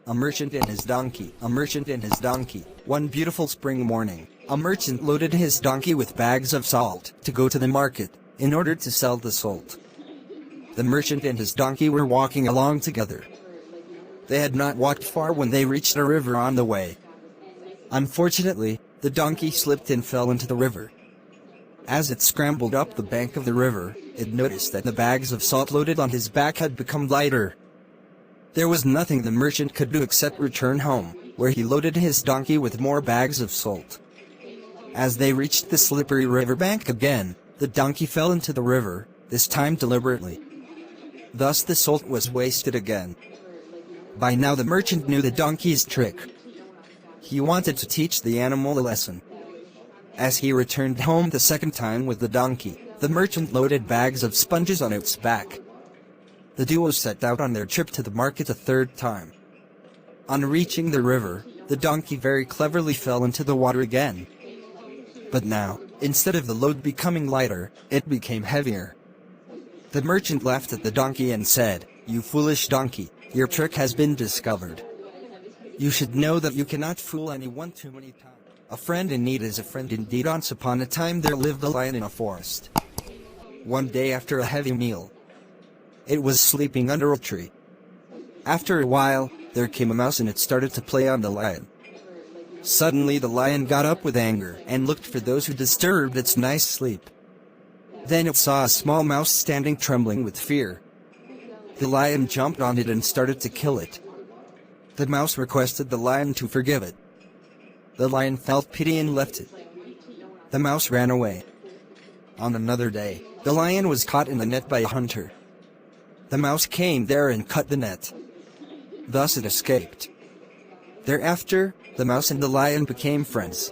A merchant and his donkey. A merchant and his donkey. One beautiful spring morning, a merchant loaded his donkey with bags of salt to go to the market in order to sell the salt. The merchant and his donkey were walking along together. They had not walked far when they reached a river on the way. Unfortunately, the donkey slipped and fell into the river. As it scrambled up the bank of the river, it noticed that the bags of salt loaded on his back had become lighter. There was nothing the merchant could do except return home, where he loaded his donkey with more bags of salt. As they reached the slippery riverbank again, the donkey fell into the river, this time deliberately. Thus the salt was wasted again. By now the merchant knew the donkey's trick. He wanted to teach the animal a lesson. As he returned home the second time with the donkey, the merchant loaded bags of sponges on its back. The duo set out on their trip to the market a third time. On reaching the river, the donkey very cleverly fell into the water again. But now, instead of the load becoming lighter, it became heavier. The merchant laughed at the donkey and said, "You foolish donkey, your trick has been discovered. You should know that you cannot fool anyone too many times. A friend in need is a friend indeed." Once upon a time there lived a lion in a forest. One day after a heavy meal, it was sleeping under a tree. After a while, there came a mouse and it started to play on the lion. Suddenly the lion got up with anger and looked for those who disturbed its nice sleep. Then it saw a small mouse standing trembling with fear. The lion jumped on it and started to kill it. The mouse requested the lion to forgive it. The lion felt pity and left it. The mouse ran away. On another day, the lion was caught in the net by a hunter. The mouse came there and cut the net. Thus it escaped. Thereafter, the mouse and the lion became friends.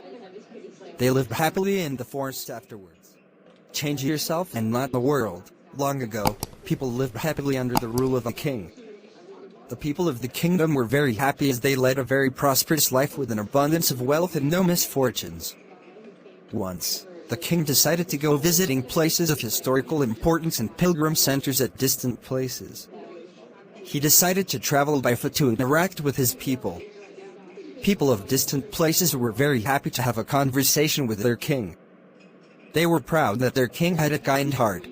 They lived happily in the forest afterwards. Change yourself and not the world. Long ago, people lived happily under the rule of a king. The people of the kingdom were very happy as they led a very prosperous life with an abundance of wealth and no misfortunes. Once, the king decided to go visiting places of historical importance and pilgrim centers at distant places. He decided to travel by foot to interact with his people. People of distant places were very happy to have a conversation with their king. They were proud that their king had a kind heart.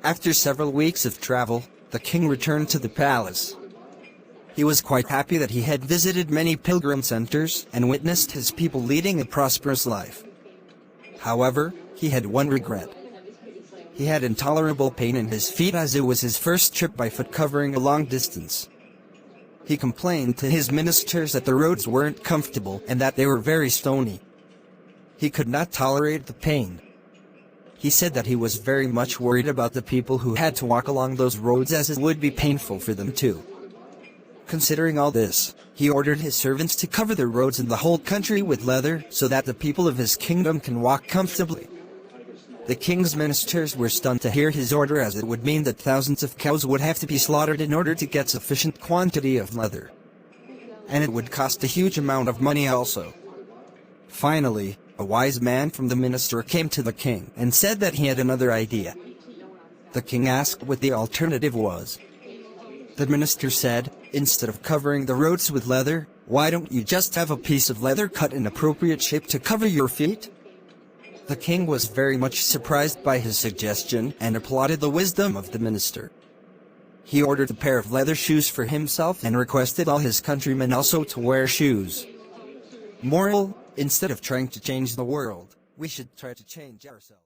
After several weeks of travel, the king returned to the palace. He was quite happy that he had visited many pilgrim centers and witnessed his people leading a prosperous life. However, he had one regret. He had intolerable pain in his feet as it was his first trip by foot covering a long distance. He complained to his ministers that the roads weren't comfortable and that they were very stony. He could not tolerate the pain. He said that he was very much worried about the people who had to walk along those roads as it would be painful for them too. Considering all this, he ordered his servants to cover the roads in the whole country with leather so that the people of his kingdom can walk comfortably. The king's ministers were stunned to hear his order as it would mean that thousands of cows would have to be slaughtered in order to get sufficient quantity of leather. And it would cost a huge amount of money also. Finally, a wise man from the minister came to the king and said that he had another idea. The king asked what the alternative was. The minister said, "Instead of covering the roads with leather, why don't you just have a piece of leather cut in appropriate shape to cover your feet?" The king was very much surprised by his suggestion and applauded the wisdom of the minister. He ordered a pair of leather shoes for himself and requested all his countrymen also to wear shoes. Moral: instead of trying to change the world, we should try to change ourselves.